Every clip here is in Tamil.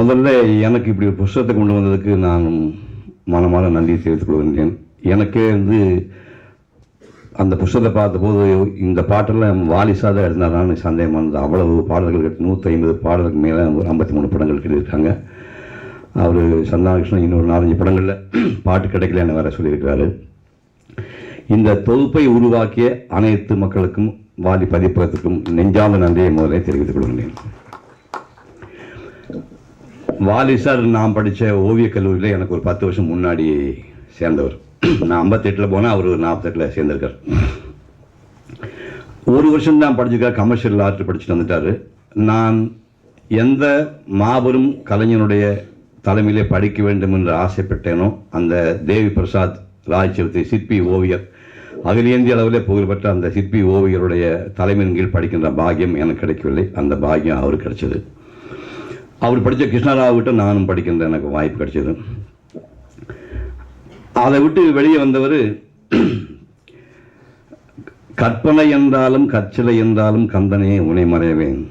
முதல்ல எனக்கு இப்படி ஒரு புஸ்தகத்தை கொண்டு வந்ததுக்கு நான் மனமான நன்றி தெரிவித்துக் கொள்கின்றேன். எனக்கே அந்த புஸ்தகத்தை பார்த்தபோது இந்த பாட்டெல்லாம் வாலிசா தான் எழுதினாரான்னு சந்தேகமாக இருந்தது. அவ்வளவு பாடல்கள் 150 பாடலுக்கு மேலே 53 படங்கள் எழுதியிருக்காங்க. அவர் சந்தானகிருஷ்ணன் இன்னொரு 4-5 படங்களில் பாட்டு கிடைக்கல என்ன வேற சொல்லியிருக்கிறாரு. இந்த தொகுப்பை உருவாக்கிய அனைத்து மக்களுக்கும் வாலி பதிப்பகத்துக்கும் நெஞ்சார்ந்த நன்றியை முதலே தெரிவித்துக் கொள்கின்றேன். வாலி சார் நான் படித்த ஓவியக் கல்லூரியில் எனக்கு ஒரு 10 வருஷம் முன்னாடி சேர்ந்தவர். நான் 58 போனால் அவர் 48 சேர்ந்திருக்கார். ஒரு வருஷம் தான் படிச்சிருக்கார், கமர்ஷியல் ஆர்ட் படிச்சுட்டு வந்துட்டார். நான் எந்த மாபெரும் கலைஞனுடைய தலைமையிலே படிக்க வேண்டும் என்று ஆசைப்பட்டேனோ அந்த தேவி பிரசாத் ராய்ச்சவத்தி சிற்பி ஓவியர், அகில இந்திய அளவிலே புகழ்பெற்ற அந்த சிற்பி ஓவியருடைய தலைமையின் கீழ் படிக்கின்ற பாக்கியம் எனக்கு கிடைக்கவில்லை. அந்த பாக்கியம் அவருக்கு கிடைச்சது. அவர் படித்த கிருஷ்ணராவ்கிட்ட நானும் படிக்கின்ற எனக்கு வாய்ப்பு கிடைச்சது. அதை விட்டு வெளியே வந்தவர் கற்பனை என்றாலும் கற்சிலை என்றாலும் கந்தனே உனை மறைவேன்,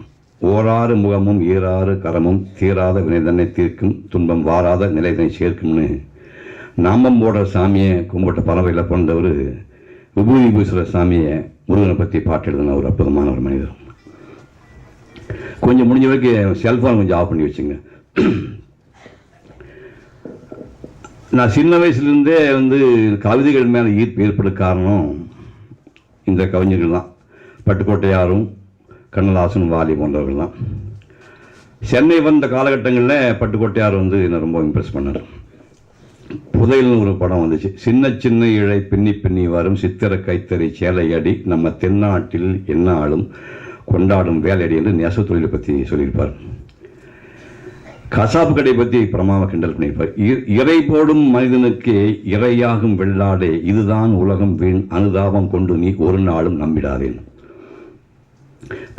ஓராறு முகமும் ஈராறு கரமும் தீராத வினைதனை தீர்க்கும் துன்பம் வாராத நிலைதனை சேர்க்கும்னு நாமம் போடுற சாமியை கும்பிட்ட பறவையில் போன்றவர் விபூதி பூசுகிற சாமியை முருகனை பற்றி பாட்டு எழுதின ஒரு அற்புதமான ஒரு மனிதர். கொஞ்சம் முடிஞ்ச வரைக்கும் செல்ஃபோன் கொஞ்சம் ஆஃப் பண்ணி வச்சுங்க. நான் சின்ன வயசுலேருந்தே கவிதைகள் மேலே ஈர்ப்பு ஏற்பட காரணம் இந்த கவிஞர்கள் தான். பட்டுக்கோட்டையாரும் கண்ணதாசனும் வாலி போன்றவர்கள் தான். சென்னை வந்த காலகட்டங்களில் பட்டுக்கோட்டையார் என்னை ரொம்ப இம்ப்ரெஸ் பண்ணார். புதையல்னு ஒரு படம் வந்துச்சு. சின்ன சின்ன இழை பின்னி பின்னி வரும் சித்திர கைத்தறி சேலையடி நம்ம தென்னாட்டில் என்ன ஆளும் கொண்டாடும் வேலையடி என்று நெசவு தொழிலை பற்றி சொல்லியிருப்பார். கசாப்பு கடை பற்றி பிரமாவை கிண்டல் பண்ணியிருப்பார். இறை போடும் மனிதனுக்கு இறையாகும் வெள்ளாடே, இதுதான் உலகம் வீண் அனுதாபம் கொண்டு நீ ஒரு நாளும் நம்பிடாதேன்.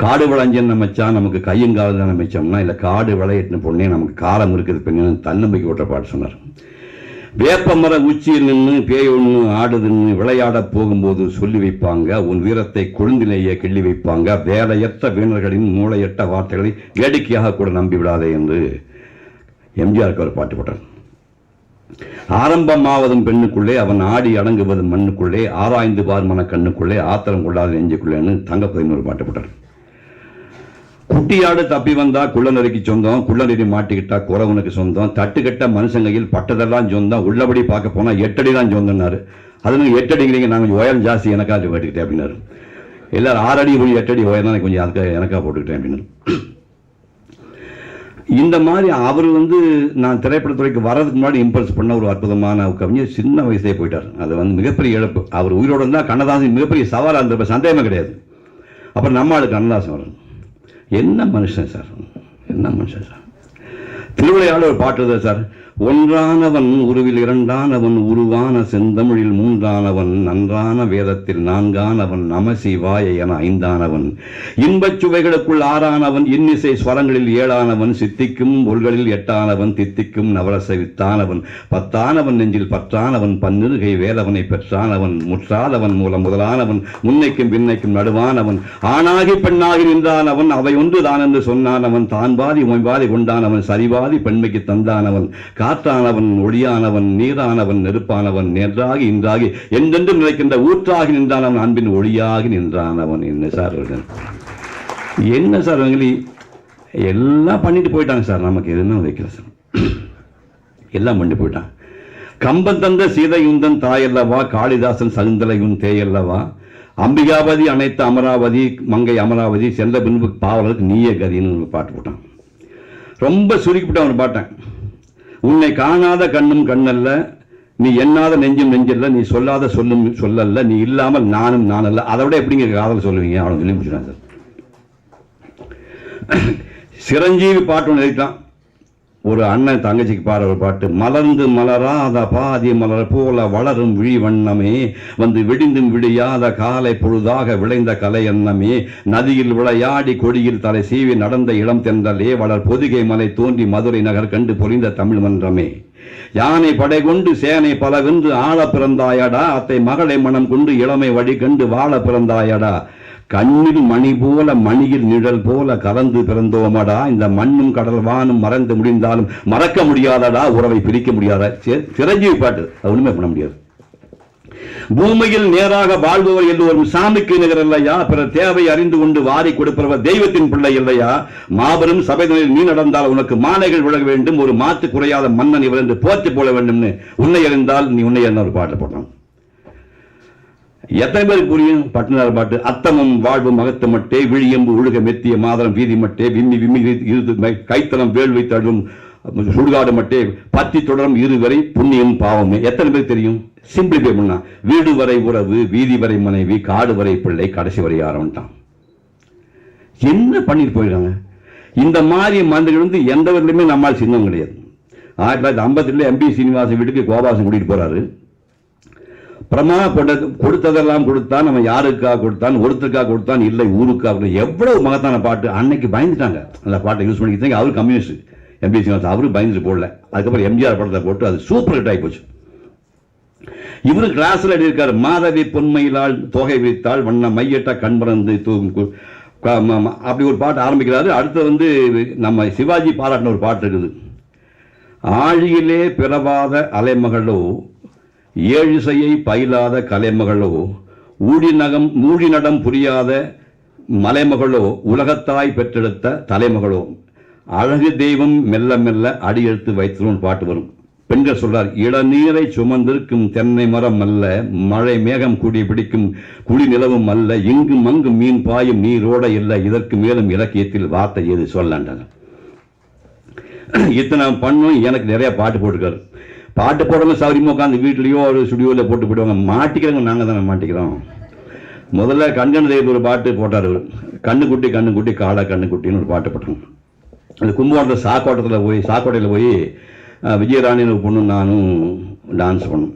காடு விளைஞ்சன் அமைச்சா நமக்கு கையங்காலம் தான் அமைச்சோம்னா இல்லை காடு விளையிட்டு பொண்ணே நமக்கு காலம் இருக்குது பெண்ணு தன்னம்பிக்கை ஓட்ட பாட்டு சொன்னார். வேப்ப மர உச்சியில் நின்று பேய் ஒன்று ஆடுதுன்னு விளையாட போகும்போது சொல்லி வைப்பாங்க, உன் வீரத்தை கொழுந்திலேயே கிள்ளி வைப்பாங்க, வேலையற்ற வீணர்களின் மூளையற்ற வார்த்தைகளை வேடிக்கையாக கூட நம்பிவிடாதே என்று எம்ஜிஆருக்கு ஒரு பாட்டு போட்டார். ஆரம்பமாவதும் பெண்ணுக்குள்ளே அவன் ஆடி அடங்குவதும் மண்ணுக்குள்ளே ஆராய்ந்து பார் மன கண்ணுக்குள்ளே ஆத்திரம் கொள்ளாத நெஞ்சுக்குள்ளேன்னு தங்கப்பதின்னு ஒரு பாட்டு போட்டார். குட்டியாடு தப்பி வந்தா குள்ளநெறிக்கு சொந்தம், குள்ளநெறி மாட்டிக்கிட்டா குறவனுக்கு சொந்தம், தட்டுக்கட்ட மனுஷங்கையில் பட்டதெல்லாம் சொந்தம், உள்ளபடி பார்க்க போனா 8 அடி தான் சொந்தம்னாரு. அது 8 அடிங்கிறீங்க, நாங்கள் உயரம் ஜாஸ்தி எனக்காக போட்டுக்கிட்டேன் அப்படின்னாரு. எல்லாரும் 6 அடி போய் 8 அடி உயரம் தான் கொஞ்சம் அதுக்காக எனக்காக போட்டுக்கிட்டேன் அப்படின்னு. இந்த மாதிரி அவர் நான் திரைப்படத்துறைக்கு வர்றதுக்கு முன்னாடி இம்பல்ஸ் பண்ண ஒரு அற்புதமான கவிஞர். சின்ன வயசுலேயே போயிட்டார். அது மிகப்பெரிய இழப்பு. அவர் உயிரோடு இருந்தால் கண்ணதாசன் மிகப்பெரிய சவாலாக இருந்த சந்தேகமே கிடையாது. அப்புறம் நம்ம ஆளுக்கு கண்ணதாசன் வரணும். என்ன மனுஷன் சார், என்ன மனுஷன் சார். திருவிளையாட ஒரு பாட்டு சார். ஒன்றானவன் உருவில் இரண்டானவன் உருவான செந்தமிழில் மூன்றானவன் நன்றான வேதத்தில் நான்கானவன் நமசிவாய என 5ஆனவன் இன்பச் சுவைகளுக்குள் 6ஆனவன் இன்னிசை ஸ்வரங்களில் 7ஆனவன் சித்திக்கும் ஒல்களில் 8ஆனவன் தித்திக்கும் நவரச வித்தானவன் 10ஆனவன் நெஞ்சில் 10ஆனவன் பன்னிருகை வேலவனை பெற்றானவன் முற்றாதவன் மூலம் முதலானவன் முன்னைக்கும் பின்னைக்கும் நடுவானவன் ஆணாகி பெண்ணாகி நின்றானவன் அவை ஒன்று தான் என்று சொன்னானவன் தான் பாதி மொய்பாதி கொண்டானவன் சரிபாதி பெண்மைக்கு தந்தானவன் காற்றானவன் ஒளியானவன் நீரானவன் நெருப்பானவன் நேற்றாகி இன்றாகி என்றென்றும் நிலைக்கின்ற ஊற்றாகி நின்றானவன் அன்பின் ஒளியாகி நின்றானவன். என்ன சார் என்ன சார் எல்லாம் பண்ணிட்டு போயிட்டாங்க சார். நமக்கு எதுவும் வைக்கல சார், எல்லாம் பண்ணிட்டு போயிட்டான். கம்பன் தந்த சீதையுந்தன் தாயல்லவா, காளிதாசன் சகுந்தலையுன் தேயல்லவா, அம்பிகாபதி அனைத்து அமராவதி மங்கை அமராவதி சென்ற பின்பு பாவலருக்கு நீயே கதின்னு பாட்டு போட்டான். ரொம்ப சுருக்கிவிட்டான் ஒரு பாட்டேன். உன்னை காணாத கண்ணும் கண்ணல்ல, நீ எண்ணாத நெஞ்சும் நெஞ்சல்ல, நீ சொல்லாத சொல்லும் சொல்லல்ல, நீ இல்லாமல் நானும் நானல்ல. அதை விட எப்படிங்க காதல் சொல்லுவீங்க? அவனை சொல்லி முடிச்சுட்டான் சார். சிரஞ்சீவி பாட்டு ஒன்று எழுதிட்டான். ஒரு அண்ணன் தங்கச்சிக்கு பாடுற ஒரு பாட்டு. மலர்ந்து மலராத பாதி மலர் போல வளரும் விழி வண்ணமே, விடிந்தும் விடியாத காலை பொழுதாக விளைந்த கலை எண்ணமே, நதியில் விளையாடி கொடியில் தலை சீவி நடந்த இளம் தென்றலே, வளர் பொதிகை மலை தோன்றி மதுரை நகர் கண்டு பொழிந்த தமிழ் மன்றமே, யானை படை கொண்டு சேனை பல வென்று ஆள பிறந்தாயடா, அத்தை மகளை மனம் கொண்டு இளமை வழி கண்டு வாழ பிறந்தாயடா, கண்ணில் மணி போல மணியில் நிழல் போல கலந்து பிறந்தோமடா, இந்த மண்ணும் கடல் வானும் மறந்து முடிந்தாலும் மறக்க முடியாதடா, உறவை பிரிக்க முடியாதா. சிரஞ்சீவி பாட்டு, ஒண்ணுமே பண்ண முடியாது. பூமியில் நேராக வாழ்பவர் எல்லோரும் சாமிக்கு நிகர் இல்லையா, பிறர் தேவை அறிந்து கொண்டு வாரி கொடுப்பவர் தெய்வத்தின் பிள்ளை இல்லையா, மாபெரும் சபைகளில் நீ நடந்தால் உனக்கு மாலைகள் விலக வேண்டும், ஒரு மாற்று குறையாத மன்னன் இவர் என்று போற்றி போட வேண்டும், உன்னை அறிந்தால் நீ உன்னை என்ன ஒரு பாட்டு போட்டான். எத்தனை பேருக்கு புரியும் பட்டினார் பாட்டு? அத்தமும் வாழ்வும் அகத்து மட்டே, விழியம்பு ஒழுக மெத்திய மாதரம் வீதி மட்டே, விம்மி விம்மி கைத்தளம் வேள் வைத்தழும் சுடுகாடு மட்டே, பத்தி தொடரும் இருவரை புண்ணியம் பாவமே. எத்தனை பேர் தெரியும்? சிம்பிளிஃபை பண்ணா, வீடு வரை உறவு, வீதி வரை மனைவி, காடு வரை பிள்ளை, கடைசி வரை ஆரம்பிட்டான். என்ன பண்ணிட்டு போயிருக்காங்க இந்த மாதிரி மந்திரிகள் வந்து எந்த விதத்திலுமே நம்மால் சின்னம் கிடையாது. 1952 எம்பி சீனிவாசன் வீட்டுக்கு கோபாசன் கூட்டிட்டு போறாரு. பிரமா கொடுத்ததெல்லாம் கொடுத்தான், நம்ம யாருக்காக கொடுத்தான், ஒருத்தருக்காக கொடுத்தான், இல்லை ஊருக்காக. எவ்வளவு மகத்தான பாட்டு. அன்னைக்கு பயந்துட்டாங்க அந்த பாட்டை யூஸ் பண்ணிக்கிட்டாங்க. அவர் கம்யூனிஸ்ட் எம்பி சீனிவாசன், அவரு பயந்துட்டு போடல. அதுக்கப்புறம் எம்ஜிஆர் படத்தை போட்டு அது சூப்பர் ஹிட் ஆகி போச்சு. இவரு கிளாஸ்ல எழுதியிருக்காரு, மாதவி பொன்மையிலால் தொகை வைத்தால் வண்ண மையட்ட கண்பறந்து அப்படி ஒரு பாட்டு ஆரம்பிக்கிறாரு. அடுத்து வந்து நம்ம சிவாஜி பாராட்டின ஒரு பாட்டு இருக்குது. ஆழியிலே பிறவாத அலைமகளோ, ஏழிசையை பயிலாத கலைமகளோ, ஊழிநடம் புரியாத மலைமகளோ, உலகத்தாய் பெற்றெடுத்த தலைமகளோ, அழகு தெய்வம் மெல்ல மெல்ல அடியெடுத்து வைத்தலும் பாட்டு வரும். பெண்கள் சொல்றார், இளநீரை சுமந்திருக்கும் தென்னை மரம் அல்ல, மழை மேகம் கூடி பிடிக்கும் குடி நிலவும் அல்ல, இங்கும் அங்கும் மீன் பாயும் நீரோட இல்லை, இதற்கு மேலும் இலக்கியத்தில் வார்த்தை ஏது சொல்லண்டாங்க. இத்தனை பண்ணும். எனக்கு நிறைய பாட்டு போட்டுருக்காரு. பாட்டு போடணும் சௌரியமாக உட்காந்து வீட்லேயோ ஒரு ஸ்டுடியோவில் போட்டு போடுவாங்க. மாட்டிக்கிறவங்க நாங்கள் தானே மாட்டிக்கிறோம். முதல்ல கண்கண் தேவ் ஒரு பாட்டு போட்டார். கண்ணுக்குட்டி கண்ணுக்குட்டி காடா கண்ணுக்குட்டின்னு ஒரு பாட்டு போட்டோம். அந்த கும்பகோணத்தில் சாக்கோட்டையில் போய் விஜயராணின்னு ஒரு பொண்ணு நானும் டான்ஸ் பண்ணோம்.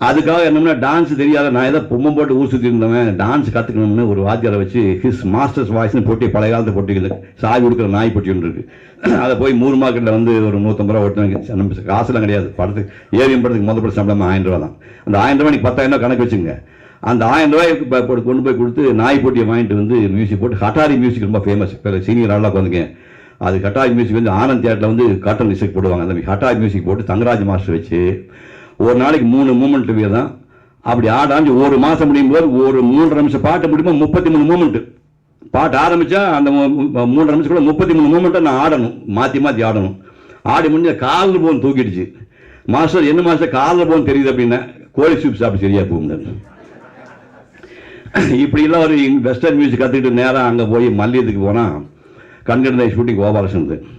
அதுக்காக என்னன்னா டான்ஸ் தெரியாத நான் ஏதோ பொம்மை போட்டு ஊர் சுற்றி இருந்தவன் டான்ஸ் கற்றுக்கணும்னு ஒரு வாத்தியாரை வச்சு ஹிஸ் மாஸ்டர்ஸ் வாய்ஸ்னு போட்டி, பழைய காலத்தை போட்டிக்குது, சாய் கொடுக்குற நாய் போட்டி ஒன்று இருக்குது. அதை போய் 3 மார்க்கெட்டில் வந்து ஒரு 150 ரூபா ஓட்டுனாங்க. நம்ம காசுலாம் கிடையாது. படத்துக்கு ஏவிஎம் படத்துக்கு முதல் படம் சம்பளம் 1000 ரூபா தான். அந்த 1000 ரூபா 10,000 ரூபா கணக்கு வச்சுங்க. அந்த 1000 ரூபாய்க்கு கொண்டு போய் கொடுத்து நாய் போட்டியை வாங்கிட்டு வந்து மியூசிக் போட்டு, ஹட்டாரி மியூசிக் ரொம்ப ஃபேமஸ். சீனியர் ஆளாக வந்துங்க. அது ஹட்டாரி மியூசிக் வந்து ஆனந்த் தியேட்டரில் வந்து காட்டன் மியூசிக் போடுவாங்க. அந்த ஹட்டாரி மியூசிக் போட்டு தங்கராஜ் மாஸ்டர் வச்சு ஒரு நாளைக்கு 3 மூமெண்ட் தான். அப்படி ஆடாஞ்சு ஒரு மாதம் முடியும் போது ஒரு 3.5 நிமிஷம் பாட்டு முடியுமா 33 மூமெண்ட். பாட்டு ஆரம்பித்தா அந்த 3.5 நிமிஷம் கூட 33 மூமெண்ட்டை நான் ஆடணும், மாற்றி மாற்றி ஆடணும். ஆடி முடிஞ்ச காலில் போன் தூக்கிடுச்சு. மாஸ்டர் என்ன மாஸ்டர் காலில் போன் தெரியுது அப்படின்னா, கோழி சூப் சாப்பிட்டு சரியா போகுங்க. இப்படிலாம் ஒரு வெஸ்டர்ன் மியூசிக் கற்றுக்கிட்டு நேராக அங்கே போய் மல்லியத்துக்கு போனால் கண்கண்ட ஷூட்டிங் கோபாலகிருஷ்ணன்.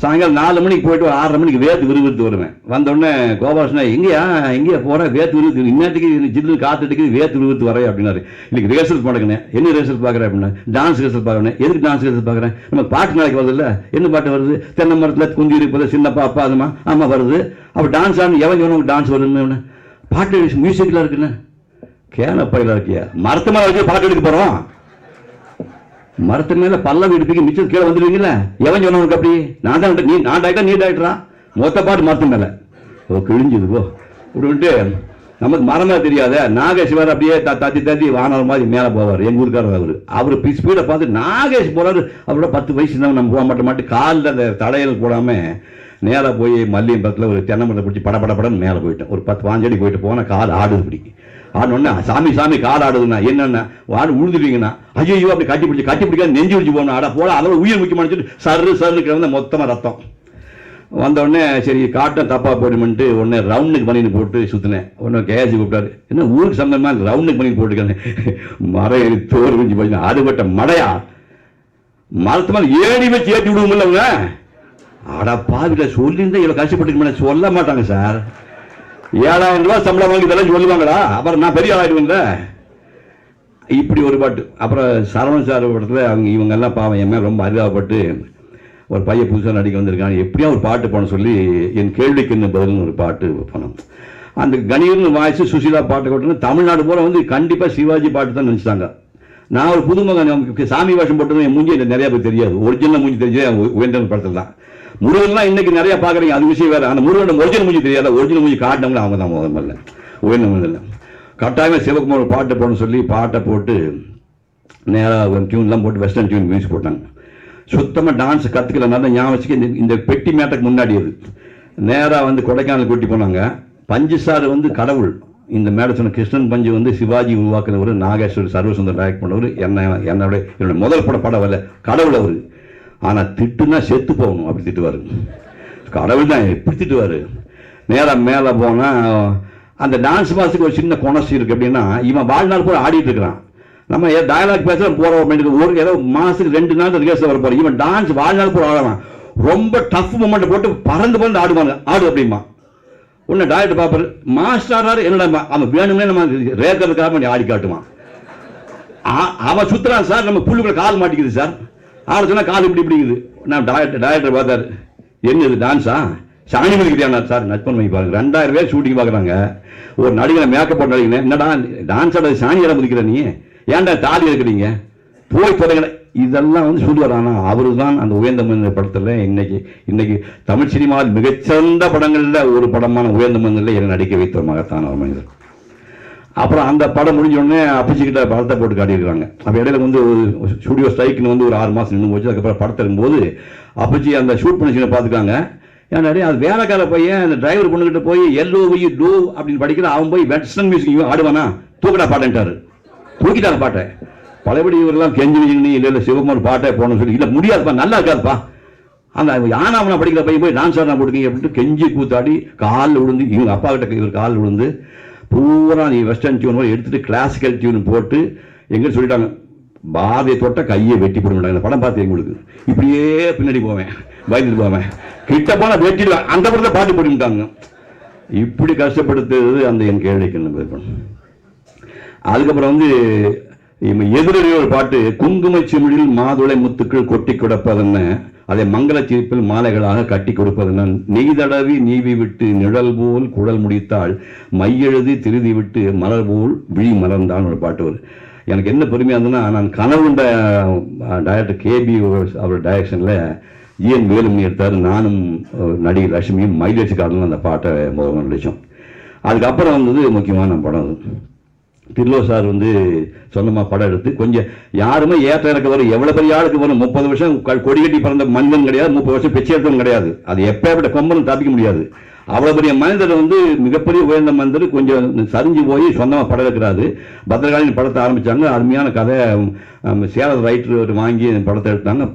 சாயங்காலம் 4 மணிக்கு போயிட்டு 6:30 மணிக்கு வேத்து விறுவிறுத்து வருவேன். வந்தோடனே கோபாலகிருஷ்ணன் எங்கேயா போகிறேன், வேத்து விறுவிறுத்து இன்னத்துக்கு ஜில்லு காத்துட்டுக்கு வேத்து விறுவிறுத்து வரேன் அப்படின்னாரு. இன்னைக்கு ரிஹர்சல் பார்க்கணும். என்ன ரிஹர்சல் பார்க்குறேன் அப்படின்னா, டான்ஸ் ரிஹர்சல் பார்க்குறேன். எதுக்கு டான்ஸ் ரிஹர்சல் பார்க்குறேன்? நம்ம பாட்டு நாளைக்கு வருது இல்லை, என்ன பாட்டு வருது? தென்னை மரத்தில் குந்தி இருப்பது சின்னப்பா அப்பா அதுமா ஆமாம் வருது. அப்போ டான்ஸ் ஆடணும். எவன் சொன்னவங்க டான்ஸ் வருதுன்னு பாட்டு மியூசிக்கில் இருக்குன்னு கேனப்பையில் இருக்கியா? மரத்து மேலே வச்சு பாட்டு எடுக்க போகிறோம். மரத்து மேல பல்லவி எடுப்பீங்க, மிச்சம் கீழே வந்துடுவீங்களா? எவன் சொன்னவனுக்கு அப்படி? நான் டாக்டர் நீ டாக்டரா? மொத்த பாட்டு மரத்து மேல கிழிஞ்சது போ அப்படின்ட்டு. நமக்கு மரமே தெரியாத நாகேஸ்வர் அப்படியே தத்தி வானவர் மாதிரி மேலே போவார். எங்கள் ஊருக்காரர் அவர் ஸ்பீடை பார்த்து நாகேஷ் போறாரு. அவரோட 10 வயசு தான். நம்ம போக மாட்டோம். காலில் அந்த தடையல் போடாம நேராக போய் மல்லியம்பரத்தில் ஒரு தென்னை மரத்தை பிடிச்சி படப்படன்னு மேலே போயிட்டேன். ஒரு 10-15 அடி போயிட்டு போனால் கால் ஆடுது. பிடிக்கும் ஆடணுன்னா சாமி கால் ஆடுதுண்ணா. என்னென்ன ஆடு உழுதுவீங்கண்ணா. ஐயோ அப்படி கட்டி பிடிக்காது நெஞ்சு வச்சு போகணும். ஆட போல அதோட உயிர் முக்கியமான சொல்லிட்டு சருன்னு கிடந்த மொத்தமாக ரத்தம் வந்தோடனே சரி காட்டம் தப்பாக போயிடுமென்ட்டு உடனே ரவுண்டுக்கு பண்ணின்னு போட்டு சுற்றினேன். உடனே கேசி கூப்பிட்டாரு, என்ன ஊருக்கு சம்பந்தமாக ரவுண்டுக்கு பண்ணி போட்டுக்கிறேன். மரம் ஏறி தோறு குஞ்சு போச்சு. அதுபட்ட மடையா மரத்து மேலே ஏடி வச்சு ஏற்றி விடுவோம்ல அவங்க. ஆடா பாவில சொல்லியிருந்தா இவ்வளோ கஷ்டப்பட்டு சொல்ல மாட்டாங்க சார். 7,000 ரூபாய் சம்பளம் வாங்கி இதெல்லாம் சொல்லுவாங்களா? அப்புறம் நான் பெரிய ஆளாயிடுவேன். இப்படி ஒரு பாட்டு. அப்புறம் சரவணன் சார் படத்தில் அவங்க இவங்க எல்லாம் பாவம் என் மேலே ரொம்ப அரிதாபப்பட்டு ஒரு பையன் புதுசாக நடிக்க வந்திருக்காங்க, எப்படியா ஒரு பாட்டு போன சொல்லி என் கேள்விக்குன்னு பதில்னு ஒரு பாட்டு போனோம். அந்த கணீர்னு வாய்ஸ் சுசீலா பாட்டு கொட்டணும். தமிழ்நாடு போல வந்து கண்டிப்பாக சிவாஜி பாட்டு தான் நினச்சிட்டாங்க. நான் ஒரு புதுமுக சாமி வேஷம் போட்டது என் மூஞ்சி நிறைய பேர் தெரியாது. ஒரிஜினல் மூஞ்சி தெரிஞ்சது உயர்ந்த படத்தில் தான். முருகன்லாம் இன்னைக்கு நிறைய பார்க்குறீங்க, அது விஷயம் வேறு. அந்த முருகன் ஒரிஜினல் மூஞ்சி தெரியாது. ஒரிஜினல் மூஞ்சி காட்டினவங்க அவங்க தான் முதல்ல உயர்ந்த முதல்ல. கட்டாயமாக சிவகுமார் பாட்டு போடணும்னு சொல்லி பாட்டை போட்டு நேராக டியூன்லாம் போட்டு வெஸ்டர்ன் டியூன் மியூசிக் போட்டாங்க. சுத்தமாக டான்ஸ் கற்றுக்கலனால ஞாபகம் வச்சுக்க இந்த பெட்டி மேட்டுக்கு முன்னாடி அது நேராக வந்து கொடைக்கானல் கூட்டி போனாங்க. பஞ்சு சார் வந்து கடவுள். இந்த மேடம் சொன்ன கிருஷ்ணன் பஞ்சு வந்து சிவாஜி உருவாக்குனவர், நாகேஸ்வர் சர்வசுந்தர் டைரக்ட் பண்ணவர், என்னோட முதல் படம் வரல, கடவுள் அவர். ஆனால் திட்டுனா செத்து போகணும் அப்படி திட்டுவார். கடவுள் தான் எப்படி திட்டுவார். நேராக மேலே போனால் அந்த டான்ஸ் மாதத்துக்கு ஒரு சின்ன கொனசி இருக்குது. அப்படின்னா இவன் வாழ்நாள் கூட ஆடிட்டு இருக்கிறான். நம்ம டயலாக் பேச போகிற ஒரு ஏதோ மாதத்துக்கு 2 நாள் ரிஹர்சல் வர போகிறோம். இவன் டான்ஸ் வாழ்நாள் கூட ஆடலாம். ரொம்ப டஃப் மூமெண்ட் போட்டு பறந்து ஆடுவாங்க. ஆடு அப்படிமா உன்னை டாக்டர் பாப்பாரு மாஸ்டர் என்னடா அவன் வேணும்னே நம்ம ரேக்கிறதுக்காக ஆடி காட்டுவான். அவன் சுத்துறான் சார், நம்ம புல்லுக்குள்ள கால் மாட்டிக்குது சார், ஆட சொன்னா கால் இப்படி இப்படிக்குது. நான் டாக்டர் பார்த்தாரு, என்ன இது டான்ஸா சாணி மதிக்கிறியா சார்? நட்பன் மை பாருங்க, 2000 பேர் ஷூட்டிங் பார்க்குறாங்க. ஒரு நடிகரை மேக்கப் போட்ட நடிகை என்னடா டான்ஸ் ஆட சாணி இடம் மதிக்கிற நீ, ஏன்டா தாலி இருக்கிறீங்க போய் தொடங்க, இதெல்லாம் வந்து சொல்லுவார். ஆனால் அவரு தான் அந்த உயர்ந்த மனிதர் படத்தில் இன்னைக்கு தமிழ் சினிமாவில் மிகச்சிறந்த படங்களில் ஒரு படமான உயர்ந்த மனிதரில் என்னை நடிக்க வைத்த மகத்தான ஒரு மனிதர். அப்புறம் அந்த படம் முடிஞ்ச உடனே அப்பச்சிக்கிட்ட படத்தை போட்டு காட்டியிருக்காங்க. அப்போ இடையில வந்து ஒரு ஸ்டுடியோ ஸ்ட்ரைக்குன்னு வந்து ஒரு 6 மாதம் நின்று போச்சு. அதுக்கப்புறம் படத்தை இருக்கும்போது அப்பச்சி அந்த ஷூட் பண்ணி பார்த்துக்காங்க. ஏன்னா அது வேலைக்கார பையன் அந்த டிரைவர் பொண்ணுகிட்ட போய் LOV டூ அப்படின்னு படிக்கிற அவன் போய் வெஸ்டர்ன் மியூசிக் ஆடுவானா, தூக்கடா பாட்டேன்ட்டாரு. தூக்கிட்டாங்க பாட்டை. பழையபடி இவரெல்லாம் கெஞ்சி இல்லை சிவகுமார் பாட்டே போகணும்னு சொல்லி, இல்லை முடியாதுப்பா, நல்லா இருக்காதுப்பா. அந்த யானாவனா படிக்கிற பையன் போய் டான்ஸ் ஆடினா போட்டுக்கீங்க அப்படின்ட்டு கெஞ்சி கூத்தாடி காலில் விழுந்து, இவங்க அப்பா கிட்ட இவர் காலில் விழுந்து பூரா நீ வெஸ்டர்ன் டியூன் மாதிரி எடுத்துட்டு கிளாசிக்கல் டியூன் போட்டு எங்க சொல்லிட்டாங்க, பாதையை தொட்ட கையை வெட்டி போட மாட்டாங்க. இந்த படம் பார்த்து எங்களுக்கு இப்படியே பின்னாடி போவேன், பயந்துட்டு போவேன், கிட்ட போனா வெட்டிடுவேன், அந்த படத்தை பாட்டு போட்டுட்டாங்க. இப்படி கஷ்டப்படுத்துறது அந்த என் கேள்விக்கு. அதுக்கப்புறம் வந்து எதிரே ஒரு பாட்டு, குங்கும சிமிழில் மாதுளை முத்துக்கள் கொட்டி கொடுப்பதென்ன, அதை மங்கள சிரிப்பில் மாலைகளாக கட்டி கொடுப்பதென்ன, நெய்தடவி நீவி விட்டு நிழல் போல் குழல் முடித்தாள், மையெழுதி திருதி விட்டு மலர் போல் விழி மலர்ந்தான்னு ஒரு பாட்டு வரும். எனக்கு என்ன பெருமையாக இருந்ததுன்னா, நான் கனவுண்ட டைரக்டர் KB அவர் டைரக்ஷனில் EN வேலுமணி எடுத்தார். நானும் நடிகை லட்சுமியும் மைலேஜ் கார்டில் அந்த பாட்டை முதல்ல நடித்தோம். அதுக்கப்புறம் வந்தது முக்கியமான படம் அது. தில்லோ சார் வந்து சொந்தமாக படம் எடுத்து கொஞ்சம் யாருமே ஏற்ற இறக்க வரும், எவ்வளோ பெரிய ஆளுக்கு வரும். 30 வருஷம் கொடி கட்டி பிறந்த மனிதன் கிடையாது, 30 வருஷம் பிச்சை எடுத்தவன் கிடையாது. அது எப்பேற்பட்ட கொம்பனும் தப்பிக்க முடியாது. அவ்வளோ பெரிய மனிதர் வந்து மிகப்பெரிய உயர்ந்த மனிதர் கொஞ்சம் சரிஞ்சு போய் சொந்தமாக படம் எடுக்கிறாரு. பத்திரகாளியின் படத்தை ஆரம்பித்தாங்க. அருமையான கதை, சேலம் ரைட்டர் வாங்கி படத்தை எடுத்தாங்க.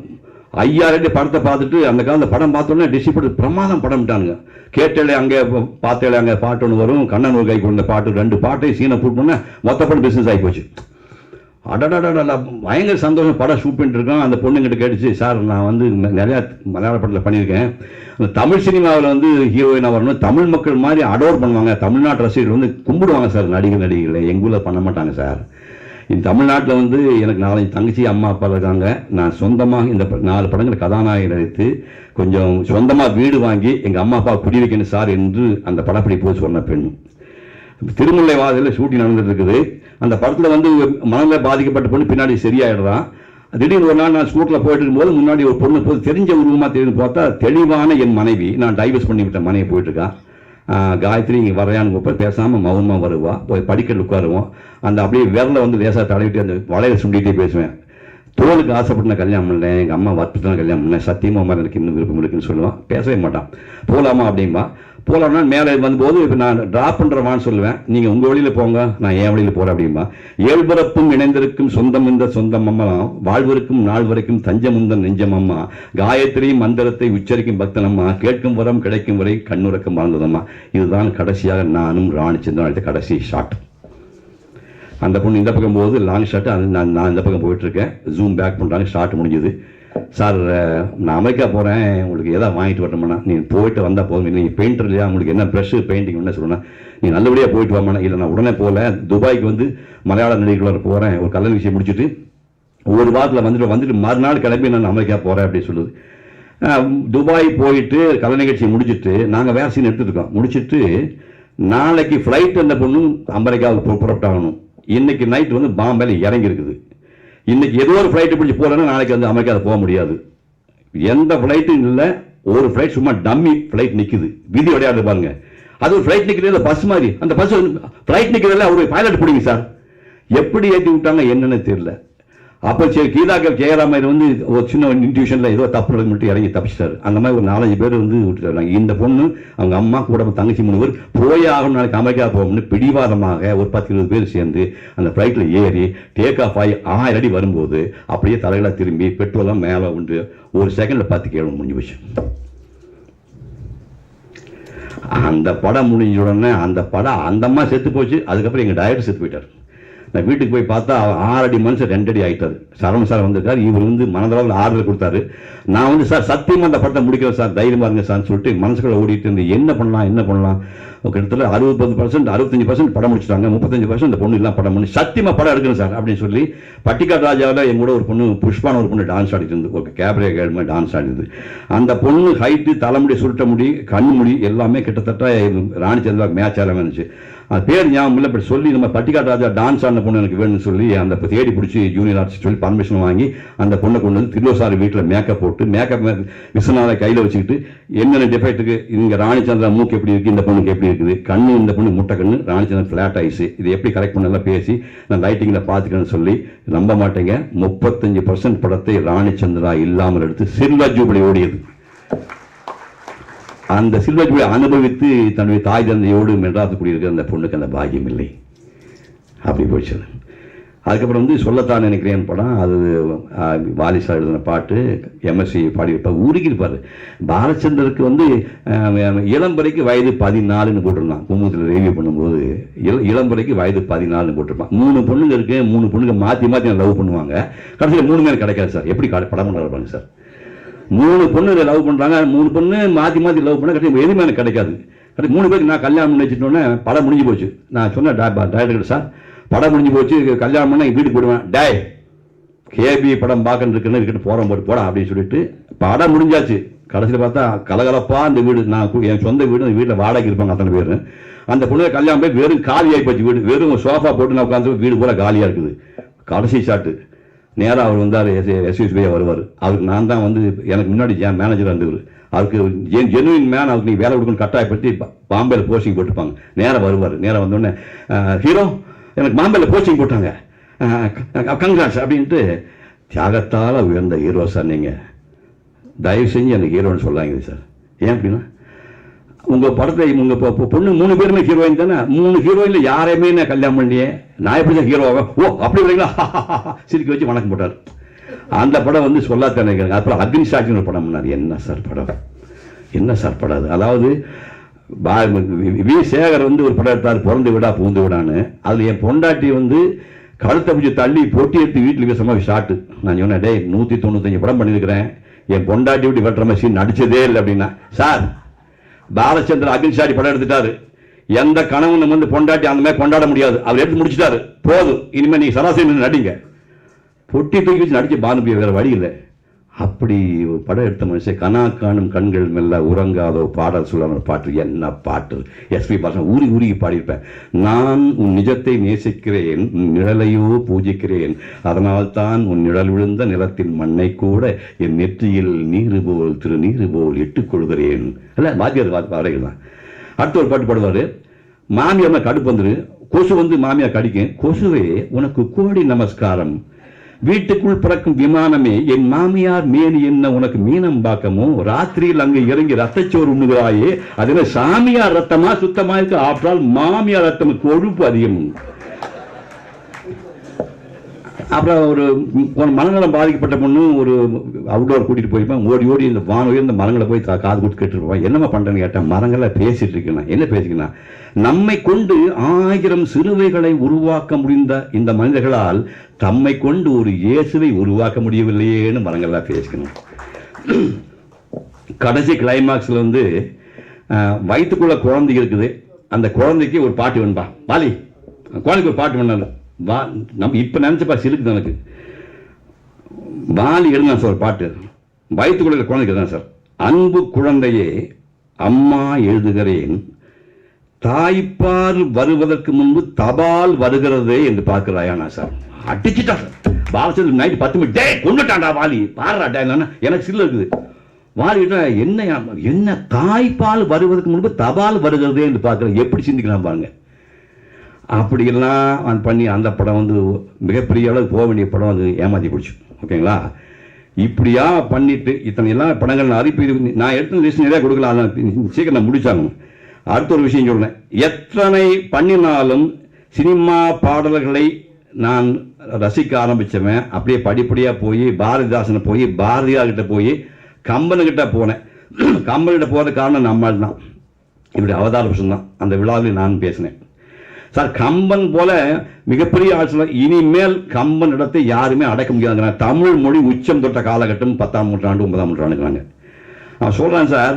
5000 படத்தை பார்த்துட்டு அந்த காலத்தில் படம் பார்த்தோன்னே டிஸ்ட்ரிபியூட்டர் பிரமாதம் படம் விட்டானுங்க. கேட்டேலே அங்கே பார்த்தேலே அங்கே பாட்டு ஒன்று வரும், கண்ணன் ஒரு கை கொண்ட பாட்டு, 2 பாட்டையும் சீனை போட்டு பண்ண மொத்த படம் பிஸ்னஸ் ஆகி போச்சு. அடடா பயங்கர சந்தோஷம். படம் ஷூட் பண்ணிட்டு இருக்கோம். அந்த பொண்ணுங்கிட்ட கேட்டுச்சு, சார் நான் வந்து நிறையா மலையாள படத்தில் பண்ணியிருக்கேன், அந்த தமிழ் சினிமாவில் வந்து ஹீரோயினாக வரணும், தமிழ் மக்கள் மாதிரி அடோர் பண்ணுவாங்க, தமிழ்நாட்டு ரசிகர்கள் வந்து கும்பிடுவாங்க சார், நடிகர்களை எங்கள் ஊரில் பண்ண மாட்டாங்க சார். இந்த தமிழ்நாட்டில் வந்து எனக்கு 4 தங்கச்சி அம்மா அப்பா இருக்காங்க. நான் சொந்தமாக இந்த 4 படங்கள் கதாநாயகன் நடித்து கொஞ்சம் சொந்தமாக வீடு வாங்கி எங்கள் அம்மா அப்பா குடி வைக்கணும் சார் என்று அந்த படப்படி போய் சொன்ன பெண். திருமுல்லை வாசலில் ஷூட்டிங் நடந்துட்டு இருக்குது. அந்த படத்தில் வந்து மனதில் பாதிக்கப்பட்ட பொண்ணு பின்னாடி சரியாயிடுறான். திடீர்னு ஒரு நாள் நான் ஸ்கூட்டில் போயிட்டு இருக்கும்போது முன்னாடி ஒரு பொண்ணு போது தெரிஞ்ச உருவமாக தெரிஞ்சு பார்த்தா தெளிவான என் மனைவி, நான் டைவர்ஸ் பண்ணி விட்ட மனைவி போயிட்டுருக்கா. காயத்ரி இங்கே வரையான்னு கூப்ப பேசாமல் மௌனமாக வருவா. போய் படிக்கட்டு உட்காருவோம். அந்த அப்படியே விரலை வந்து லேசாக தடவிட்டு அந்த வளையல் சுண்டிகிட்டே பேசுவேன். தோளுக்கு ஆசைப்பட்டு நான் கல்யாணம் பண்ணேன், எங்கள் அம்மா வற்புறுத்தி நான் கல்யாணம் பண்ணேன், சத்தியமாக மாதிரி எனக்கு இன்னும் விருப்பம் இருக்குன்னு சொல்லுவான். பேசவே மாட்டான். போகலாமா அப்படின்பா. போகலாம்னா மேலே வந்தபோது இப்போ நான் ட்ராப் பண்ணுறவான்னு சொல்லுவேன். நீங்கள் உங்கள் வழியில் போங்க, நான் என் வழியில் போகிறேன் அப்படின்பா. ஏழ்பிறப்பும் இணைந்திருக்கும் சொந்தம் இந்த சொந்தம் அம்மா, வாழ்வருக்கும் நாள் வரைக்கும் தஞ்சமுந்த நெஞ்சம் அம்மா, காயத்ரி மந்திரத்தை உச்சரிக்கும் பக்தனம்மா, கேட்கும் வரம் கிடைக்கும் வரை கண்ணுறக்கம் வாழ்ந்ததம்மா. இதுதான் கடைசியாக நானும் ராணி சந்திரன் கடைசி ஷாட். அந்த பொண்ணு இந்த பக்கம் போகுது, லாங் ஷாட்டு. நான் இந்த பக்கம் போயிட்டுருக்கேன். ஜூம் பேக் பண்ணுறாங்க, ஷாட் முடிஞ்சுது. சார் நான் அமெரிக்கா போகிறேன், உங்களுக்கு எதாவது வாங்கிட்டு வரணுமாண்ணா? நீங்கள் போயிட்டு வந்தால் போதும். நீங்கள் பெயிண்டர் இல்லையா, உங்களுக்கு என்ன ப்ரெஷ்ஷு பெயிண்டிங் என்ன சொல்லணும், நீ நல்லபடியாக போயிட்டு வாமாண்ணா. இல்லை நான் உடனே போகல, துபாய்க்கு வந்து மலையாள நடிகர்களோட போகிறேன், ஒரு கல்யாண விஷயம் முடிச்சுட்டு ஒரு வாரத்தில் வந்துட்டு மறுநாள் கிளம்பி நான் அமெரிக்கா போகிறேன் அப்படின்னு சொல்லுது. துபாய் போயிட்டு கலை நிகழ்ச்சி முடிச்சுட்டு நாங்கள் வேறு சீன் எடுத்துருக்கோம். முடிச்சுட்டு நாளைக்கு ஃப்ளைட் அந்த பொண்ணு அமெரிக்காவுக்கு புறப்பட்டாகணும். இன்னைக்கு நைட் வந்து பாம்பேல இறங்கி இருக்குது. இன்னைக்கு ஏதோ ஒரு ஃப்ளைட்டு பிடிச்சி போகலன்னா நாளைக்கு வந்து அமெரிக்காவில் போக முடியாது. எந்த ஃப்ளைட்டும் இல்லை, ஒரு ஃப்ளைட் சும்மா டம்மி ஃப்ளைட் நிற்குது. விதி விளையாடு பாருங்க. அது ஒரு ஃப்ளைட் நிற்கிறது பஸ் மாதிரி. அந்த பஸ் ஃப்ளைட் நிற்கிறதில்ல, அவரு பைலட் பிடிங்க சார். எப்படி ஏற்றி விட்டாங்க என்னன்னு தெரியல. அப்போ சரி கீதாக்கள் கேராமர் வந்து ஒரு சின்ன இன்ட்யூஷனில் ஏதோ தப்பு மட்டும் இறங்கி தப்பிச்சிட்டாரு. அந்த மாதிரி ஒரு 4-5 பேர் வந்து விட்டுட்டாங்க. இந்த பொண்ணு அவங்க அம்மா கூட தங்கச்சி 3 பேர் போயே ஆகணும், நாளைக்கு அமெரிக்கா போகணும்னு பிடிவாதமாக ஒரு 10-20 பேர் சேர்ந்து அந்த ஃப்ளைட்டில் ஏறி டேக் ஆஃப் ஆகி 1000 அடி வரும்போது அப்படியே தலைகளாக திரும்பி பெட்ரோலாம் மேலே உண்டு ஒரு செகண்டில் 10 கேள்வி முடிஞ்சு போச்சு. அந்த படம் முடிஞ்ச உடனே அந்த படம் அந்த அம்மா செத்து போச்சு. அதுக்கப்புறம் எங்கள் டைரக்டர் செத்து போயிட்டார். நான் வீட்டுக்கு போய் பார்த்தா 6 அடி மனுஷன் 2 அடி ஆகிட்டார். சரவணன் சார் வந்திருக்கார். இவர் வந்து மனதளவில் ஆறுதல் கொடுத்தாரு. நான் வந்து சார் சத்தியமாக அந்த படத்தை முடிக்கிறேன் சார், தைரியமாக இருங்க சார்னு சொல்லிட்டு மனசுக்குள்ள ஓடிட்டு இருந்து என்ன பண்ணலாம் கிட்டத்தட்ட 60% 65% படம் முடிச்சுட்டாங்க. 35% அந்த பொண்ணு எல்லாம் படம் பண்ணி சத்தியமாக படம் எடுக்கணும் சார் அப்படின்னு சொல்லி பட்டிக்காட் ராஜாவில் என் கூட ஒரு பொண்ணு புஷ்பான ஒரு பொண்ணு டான்ஸ் ஆடிட்டு இருந்து ஒரு கேப்ரே கேள்வி டான்ஸ் ஆடிது. அந்த பொண்ணு ஹைட்டு, தலைமுடி, சுருட்ட முடி, கண் முடி எல்லாமே கிட்டத்தட்ட ராணி சந்திரா மேட்ச் ஆகலாம் இருந்துச்சு. அது பேர் ஞாபகம் இல்லை. இப்படி சொல்லி நம்ம பட்டிக்காட் ராஜா டான்ஸ் ஆடின பொண்ணு எனக்கு வேணும்னு சொல்லி அந்த தேடி பிடிச்சி ஜூனியர் ஆர்டிஸ்ட் சொல்லி பர்மிஷன் வாங்கி அந்த பொண்ணை கொண்டு வந்து திருவசாரி வீட்டில் மேக்கப் போட்டு மேக்கப் விஸ்வநாத கையில் வச்சுக்கிட்டு என்னென்ன டிஃபெக்ட்டுக்கு இங்கே ராணிச்சந்திரா மூக்கு எப்படி இருக்குது, இந்த பொண்ணுக்கு எப்படி இருக்குது, கண்ணு இந்த பொண்ணு முட்டை கண்ணு, ராணிச்சந்திரன் ஃப்ளாட் ஐஸு, இது எப்படி கரெக்ட் பண்ணலாம் பேசி நான் லைட்டிங்கில் பார்த்துக்கணும்னு சொல்லி நம்ப மாட்டேங்க 35% படத்தை ராணிச்சந்திரா இல்லாமல் எடுத்து சில்வர் ஜூபிலி ஓடியது. அந்த சில்வர் ஜூபிலி அனுபவித்து தன்னுடைய தாய் தந்தையோடு மெட்ராஸ் குடியிருக்கிற அந்த பொண்ணுக்கு அந்த பாக்கியம் இல்லை. அப்படி போயிடுச்சு. அதுக்கப்புறம் வந்து சொல்லத்தான் நினைக்கிறேன் படம், அது வாலிசா எழுதின பாட்டு, எம்எஸ்சி பாடியிருப்பார், உருகிருப்பார். பாலச்சந்தருக்கு வந்து இளம்பரைக்கு வயது 14ன்னு போட்டிருந்தான். குமுதத்தில் ரிவ்யூ பண்ணும்போது இளம்பரைக்கு வயது 14ன்னு போட்டிருப்பான். 3 பொண்ணுங்க இருக்கு, 3 பொண்ணுங்க மாற்றி மாற்றி லவ் பண்ணுவாங்க. கடைசியில் 3 பேர் கிடைக்காது சார். எப்படி படம் பண்ணுறாங்க சார்? 3 பொண்ணு லவ் பண்ணுறாங்க, 3 பொண்ணு மாற்றி மாற்றி லவ் பண்ண கடைசி எதுவுமே எனக்கு கிடைக்காது. 3 பேருக்கு நான் கல்யாணம் பண்ணி வச்சுட்டோன்னே படம் முடிஞ்சு போச்சு. நான் சொன்னேன் டைரக்டர் சார் படம் முடிஞ்சு போச்சு, கல்யாணம் பண்ண வீட்டுக்கு போயிடுவேன். டே கேபி படம் பார்க்கன்னு இருக்குன்னு இருக்கிட்டு போகிறோம் போடா அப்படின்னு சொல்லிட்டு படம் முடிஞ்சாச்சு. கடைசியில் பார்த்தா கலகலப்பா அந்த வீடு, நான் என் சொந்த வீடு, அந்த வீட்டில் வாடகை இருப்பாங்க அத்தனை பேர். அந்த பொண்ணு கல்யாணம் போய் வெறும் காலியாகி போச்சு வீடு, வெறும் சோஃபா போட்டு நான் உட்காந்து வீடு பூரா காலியாக இருக்குது. கடைசி ஷாட்டு நேராக அவர் வந்தார், எஸ்எஸ்பியாக வருவார். அவருக்கு நான் தான் வந்து எனக்கு முன்னாடி மேனேஜராக இருந்தவர். அவருக்கு ஜெனுவின் மேன், அவருக்கு நீ வேலை கொடுக்கணும் கட்டாயப்படுத்தி பாம்பேல போஸ்டிங் போட்டுப்பாங்க. நேராக வருவார். நேராக வந்தோடனே ஹீரோ எனக்கு பாம்பேல போஸ்டிங் போட்டாங்க, கங்க்ராட்ஸ் அப்படின்ட்டு. தியாகத்தால் உயர்ந்த ஹீரோ சார் நீங்கள், தயவு செஞ்சு எனக்கு ஹீரோன்னு சொல்லாங்க சார். ஏன் அப்படின்னா உங்கள் படத்தை உங்கள் பொண்ணு 3 பேருமே ஹீரோயின் தானே, 3 ஹீரோயினில் யாரையுமே நான் கல்யாணம் பண்ணியே, நான் எப்படி தான் ஹீரோவாக? ஓ அப்படி இல்லைங்களா சிரிக்க வச்சு வணக்கம் போட்டார். அந்த படம் வந்து சொல்லாத்தானே. அப்புறம் அக்னி சாட்சின்னு ஒரு படம் பண்ணார். என்ன சார் படம், என்ன சார் படம் அது? அதாவது வி சேகர் வந்து ஒரு படம் எடுத்தார், பிறந்து விடா பூந்து விடான்னு. அதில் என் பொண்டாட்டி வந்து கழுத்தை பிடிச்சி தள்ளி பொட்டி எடுத்து வீட்டில் வீசமாக ஷாட்டு. நான் சொன்னேன், டே 195 படம் பண்ணியிருக்கிறேன், என் பொண்டாட்டி விட்டு வெட்டுற மாதிரி நடிச்சதே இல்லை அப்படின்னா. சார் பாலச்சந்திரன் அக்னி சாட்சி படம் எடுத்துட்டாரு, எந்த கணவன் வந்து பொண்டாட்டி அந்த மாதிரி கொண்டாட முடியாது, அவர் எடுத்து முடிச்சுட்டாரு, போதும் இனிமேல் நீங்கள் சராசரி நடிங்க. பொட்டி தூக்கி வச்சு நடிக்க பானுபிய வேற வழி இல்லை. அப்படி ஒரு படம் எடுத்த மனுஷன் கனா காணும் கண்கள் மெல்ல உறங்காதோ பாடல் சொல்லாம பாட்டு. என்ன பாட்டு! எஸ்பி பாசம் ஊறி ஊறி பாடியிருப்பேன். நான் உன் நிஜத்தை நேசிக்கிறேன், நிழலையோ பூஜிக்கிறேன், அதனால் தான் உன் நிழல் விழுந்த நிலத்தின் மண்ணை கூட என் நெற்றியில் நீரு போல் திருநீரு போல் இட்டுக் கொள்கிறேன். அல்ல வாத்தியார் வரைகள் தான். அடுத்த ஒரு பாட்டு பாடுவார், மாமியார் கடுப்பு வந்துரு, கொசு வந்து மாமியார் கடிக்கும், கொசுவே உனக்கு கோடி நமஸ்காரம், வீட்டுக்குள் பறக்கும் விமானமே என் மாமியார் மேனி என்ன உனக்கு மீனம் பாக்கமோ, ராத்திரியில் அங்கு இறங்கி ரத்தச்சோறு உண்ணுகிறாயே, அதுல சாமியார் ரத்தமா சுத்தமா இருக்கு, ஆற்றால் மாமியார் ரத்தம் கொழுப்பு அதிகம். அப்புறம் ஒரு மரநலம் பாதிக்கப்பட்ட பொண்ணு ஒரு அவுட்டோர் கூட்டிட்டு போயிருப்பேன். ஓடி ஓடி இந்த வான் உயர்ந்த மரங்களை போய் காது கொடுத்து கேட்டுருப்பேன். என்னம்மா பண்றேன்னு கேட்டேன். மரங்களை பேசிட்டு இருக்கேன். என்ன பேசிக்கணும், நம்மை கொண்டு 1000 சிறுவைகளை உருவாக்க முடிந்த இந்த மனிதர்களால் தம்மை கொண்டு ஒரு இயேசுவை உருவாக்க முடியவில்லையேன்னு மரங்கள்லாம் பேசிக்கணும். கடைசி கிளைமாக்ஸ்ல வந்து வயிற்றுக்குள்ள குழந்தை இருக்குது, அந்த குழந்தைக்கு ஒரு பாட்டு வேணும்பா வாலி, குழந்தைக்கு ஒரு பாட்டு வேணாலும் வா, நம்ம இப்ப நினைச்சப்பா சிலுக்கு எனக்கு வாலி எழுதுனா சார் ஒரு பாட்டு, வயிற்றுக்குள்ள குழந்தைக்கு தான் சார். அன்பு குழந்தையே அம்மா எழுதுகிறேன், தாய்ப்பால் வருவதற்கு முன்பு தபால் வருகிறதே என்று பார்க்கிறாயானா சார். அடிச்சுட்டா பாலச்சந்திரன் நைட்டு 10 மணி, டே கொண்டுட்டான்டா வாலி பாடுறாட்டா. எனக்கு சில்லு இருக்குது. வாலி என்ன என்ன தாய்ப்பால் வருவதற்கு முன்பு தபால் வருகிறதே என்று பார்க்கிறேன். எப்படி சிந்திக்கலாம் பாருங்க. அப்படியெல்லாம் பண்ணி அந்த படம் வந்து மிகப்பெரிய அளவுக்கு போக வேண்டிய படம் அது ஏமாற்றி பிடிச்சி. ஓகேங்களா? இப்படியா பண்ணிட்டு இத்தனை எல்லாம் படங்கள் அறிவிப்பு நான் எடுத்த லிஸ்ட் நிறையா கொடுக்கலாம், அதான் சீக்கிரம் நான் முடிச்சாங்க. அடுத்த ஒரு விஷயம் சொல்கிறேன், எத்தனை பண்ணினாலும் சினிமா பாடல்களை நான் ரசிக்க ஆரம்பித்தவன் அப்படியே படிப்படியாக போய் பாரதிதாசனை போய் பாரதியார்கிட்ட போய் கம்பனுக்கிட்ட போனேன். கம்பன்கிட்ட போகிற காரணம் நம்மால் தான், இப்படி அவதார புருஷன் தான். அந்த விழாவில் நான் பேசினேன். சார், கம்பன் போல மிகப்பெரிய ஆட்சியில் இனிமேல் கம்பன் இடத்தை யாருமே அடக்க முடியாதுங்கிறாங்க. தமிழ் மொழி உச்சம் தொட்ட காலகட்டம் 10ஆம் நூற்றாண்டு 9ஆம் நூற்றாண்டுங்கிறாங்க. நான் சொல்கிறேன் சார்,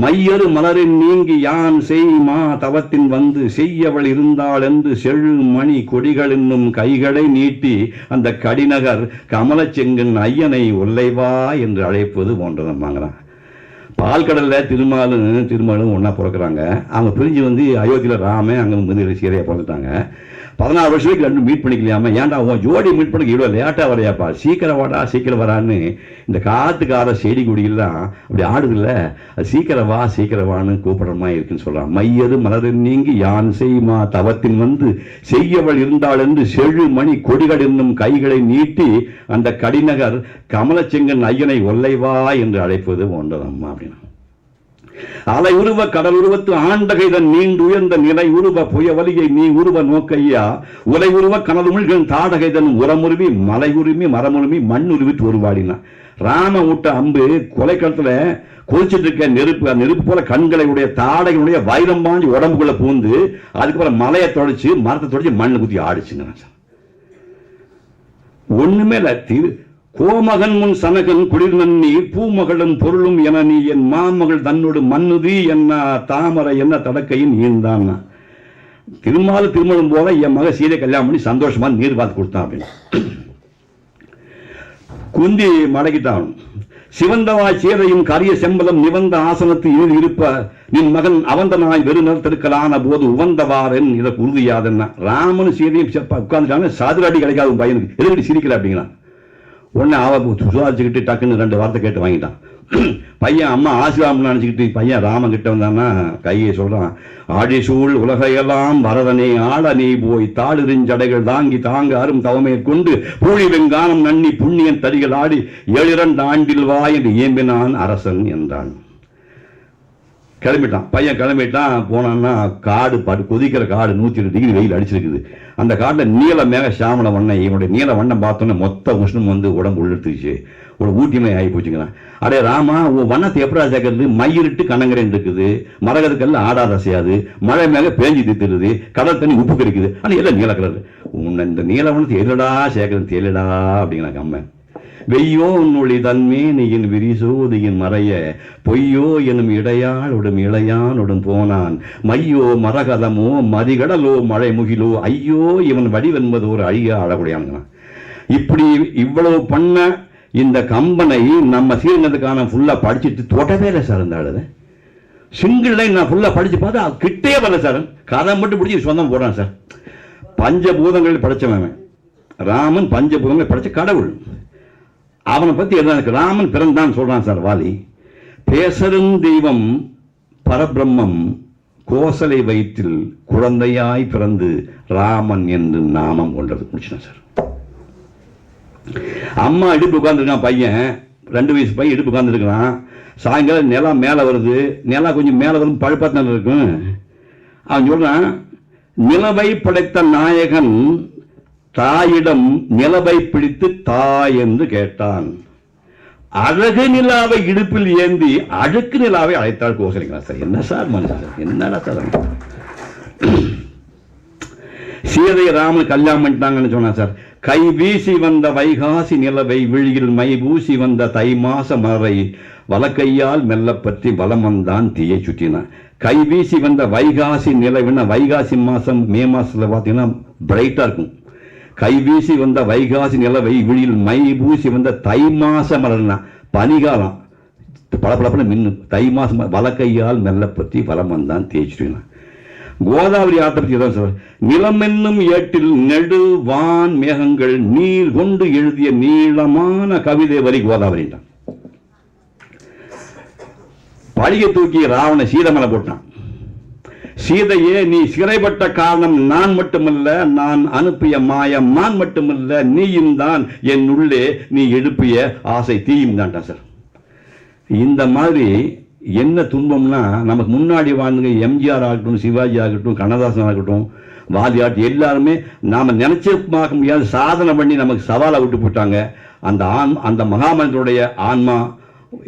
மையறு மலரின் நீங்கி யான் செய்மா தவத்தின் வந்து செய்யவள் இருந்தாள் என்று செழு மணி கொடிகள் என்னும் கைகளை நீட்டி அந்த கடிநகர் கமலச்செங்கன் ஐயனை ஒல்லைவா என்று அழைப்பது போன்றதம்மாங்கிறான். பால்கடலில் திருமாலும் ஒன்றா பிறக்கிறாங்க. அவங்க பிரிஞ்சு வந்து அயோத்தியில் ராமன் அங்கே வந்து சீரையாக பிறந்துட்டாங்க. 16 வருஷத்துக்கு ரெண்டு மீட் பண்ணிக்கலாமா? ஏன்டா உன் ஜோடி மீட் பண்ணி இவ்வளோ லேட்டாக வரையாப்பா, சீக்கிரம் வாடா சீக்கிரம் வரான்னு இந்த காத்துக்கார செடி கொடிகள்லாம் அப்படி ஆடுதில்ல, அது சீக்கிரம் வான்னு கூப்பிடுற மாதிரி இருக்குன்னு சொல்கிறான். மையது மலரின் நீங்கி யான் செய்மா தவத்தின் வந்து செய்யவள் இருந்தாள் என்று செழு மணி கொடிகள் என்னும் கைகளை நீட்டி அந்த கடிநகர் கமலச்செங்கன் ஐயனை ஒல்லைவா என்று அழைப்பது போன்றதம்மா அப்படின்னா. அலை உருவ கடல் உருவத்து ஆண்டகைதன் நீண்டு உயர்ந்த நிலை உருவ புயவலியை நீ உருவ நோக்கையா உலை உருவ கனலுமிழ்கள் தாடகைதன் உரமுருவி மலை உரிமை மரமுருமி மண் உருவிட்டு உருவாடினா. ராம விட்ட அம்பு கொலைக்களத்துல கொதிச்சுட்டு இருக்க நெருப்பு போல கண்களை உடைய தாடைகளுடைய வைரம் பாஞ்சி உடம்புக்குள்ள பூந்து அதுக்கப்புறம் மலையை தொடச்சு மரத்தை தொடச்சு மண்ணு குத்தி ஆடிச்சுங்க. ஒண்ணுமே இல்ல. கோமகன் முன் சனகன் குளிர் நன்னீர் பூமகளும் பொருளும் என நீ என் மாமகள் தன்னோடு மன்னுதி என்ன தாமரை என்ன தடக்கையின் ஈந்தான். திருமணம் போல என் மக சீதை கல்யாணம் பண்ணி சந்தோஷமா நீர் பார்த்து கொடுத்தான் அப்படின்னு குந்தி மடக்கிட்டான். சிவந்தவாய் சீதையும் கரிய செம்பலம் நிவந்த ஆசனத்தில் இருப்ப நின் மகன் அவந்தனாய் வெறு நிலத்திற்கலான போது உவந்தவாரன் இதற்கு உறுதியாதன்னா. ராமன் சீதையும் உட்கார்ந்துட்டாங்க. சாதுராடி கிடைக்காத பையனுக்கு எதுக்கடி சிரிக்கல அப்படிங்கிறான். உடனே சுதாரிச்சுக்கிட்டு டக்குன்னு 2 வார்த்தை கேட்டு வாங்கிட்டான். பையன் அம்மா ஆசிராமன் நினச்சிக்கிட்டு பையன் ராமன் கிட்ட வந்தான்னா கையை சொல்றான், ஆடிசூழ் உலகையெல்லாம் பரதனே ஆட நீ போய் தாளிருஞ்சடைகள் தாங்கி தாங்க அரும் தவமேற்கொண்டு பூழி வெங்கானம் நன்னி புண்ணியன் தடிகள் ஆடி 7 ஆண்டில் வா என்று ஏம்பினான் அரசன் என்றான். கிளம்பிட்டான் பையன். கிளம்பிட்டான். போனான்னா காடு கொதிக்கிற காடு 102 டிகிரி வெயில் அடிச்சிருக்குது. அந்த காட்டில் நீல மேக சாமல வண்ணம், இவனுடைய நீல வண்ணம் பார்த்தோன்னே மொத்த உஷ்ணம் வந்து உடம்பு உள்ளிருத்துச்சு. ஒரு ஊட்டிமை ஆகி போச்சுங்கிறான். அடே ராமா, உன் வண்ணத்தை எப்படா சேர்க்கறது? மயிரிட்டு கண்ணங்கரேன் இருக்குது, மரகதுக்கல்ல ஆடாத செய்யாது, மழை மேக பேஞ்சு தித்துருது, கடல் தண்ணி உப்பு கிடைக்குது, ஆனால் எல்லாம் நீல கலர். உன்னை இந்த நீல வண்ணத்தை எல்லடா சேர்க்கறது தெரியலடா அப்படிங்கிறாங்க அம்மன். வெய்யோ உன்னொழி தன்மேனியின் விரிசோதியின் மறைய பொய்யோ எனும் இடையாளுடன் இளையானுடன் போனான் மையோ மரகதமோ மதிகடலோ மழை முகிலோ ஐயோ இவன் வடிவென்பது ஒரு அழியா அழகுடையான். இப்படி இவ்வளவு பண்ண இந்த கம்பனை நம்ம சீரங்கத்துக்கான ஃபுல்லா படிச்சுட்டு தொடவே இல்லை சார். இந்த ஆளுது சிங்கிள் லைன் நான் ஃபுல்லா படிச்சு பார்த்தா கிட்டே வரல சார். கதை மட்டும் பிடிச்சி சொந்தம் போடுறான் சார். பஞ்சபூதங்கள் படைச்சவன் ராமன், பஞ்சபூதங்கள் படைச்ச கடவுள். அவனை பத்தி என்ன ராமன் பிறந்தான் சொல்றான் சார் வாலி. பேசரும் தெய்வம் பரபிரம்மம் கோசலை வயிற்றில் குழந்தையாய் பிறந்து ராமன் என்று நாமம் கொண்டது. முடிச்சான் சார். அம்மா இடுப்பு உட்கார்ந்துருக்கான் பையன், 2 வயசு பையன் இடுப்பு உட்கார்ந்துருக்கான். சாயங்காலம் நிலா மேலே வருது, நிலா கொஞ்சம் மேலே வரும் பழுப்பாத்தான் இருக்கும். அவன் சொல்றான், நிலவை படைத்த நாயகன் தாயிடம் நிலவை பிடித்து தாய் என்று கேட்டான். அழகு நிலாவை இடுப்பில் ஏந்தி அழுக்கு நிலாவை அழைத்தாள் கோசலிங்களா சார். என்ன சார் மனுஷன், என்னடா சார். சீதை ராமன் கல்யாணம் பண்ணிட்டாங்கன்னு சொன்னா சார். கை வீசி வந்த வைகாசி நிலவை விழியில் மை பூசி வந்த தை மாச மலரை வலக்கையால் மெல்ல பற்றி வலம் வந்தான் தீயை சுற்றினான். கை வீசி வந்த வைகாசி நிலவுன்னா வைகாசி மாசம் மே மாசத்துல பார்த்தீங்கன்னா பிரைட்டா இருக்கும். கை வீசி வந்த வைகாசி நிலவை விழியில் மை பூசி வந்த தை மாச மலர்னா பனிகாலம் பளபளப்புன்னு மின்னு தை மாசம் வலக்கையால் மெல்ல பற்றி வலம் வந்தான் தேய்ச்சினான். கோதாவரி ஆற்றை பற்றி தான் சார். நிலம் என்னும் ஏட்டில் நெடு வான் மேகங்கள் நீர் கொண்டு எழுதிய நீளமான கவிதை வரி கோதாவரிட்டான். பழிகை தூக்கி ராவண சீதமலை போட்டான். சீதையே நீ சிறைப்பட்ட காரணம் நான் மட்டுமல்ல, நான் அனுப்பிய மாயமான் மட்டுமல்ல, நீயும் தான் என் உள்ளே நீ எழுப்பிய ஆசை தீயும் தான்டா சார். இந்த மாதிரி என்ன துன்பம்னா, நமக்கு முன்னாடி வாழ்ந்துங்க எம்ஜிஆர் ஆகட்டும், சிவாஜி ஆகட்டும், கண்ணதாசன் ஆகட்டும், வாலியாட் எல்லாருமே நாம நினைச்சே பார்க்க முடியாத சாதனை பண்ணி நமக்கு சவாலை விட்டு போட்டாங்க. அந்த மகாமனிதருடைய ஆன்மா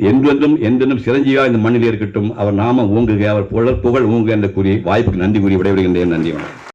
என்றென்றும் சிரஞ்சீவா இந்த மண்ணில் இருக்கட்டும். அவர் நாம ஓங்குக, அவர் புகழ் ஓங்குக என்று கூறி வாய்ப்புக்கு நன்றி கூறி விடைபெறுகின்றேன். நன்றி.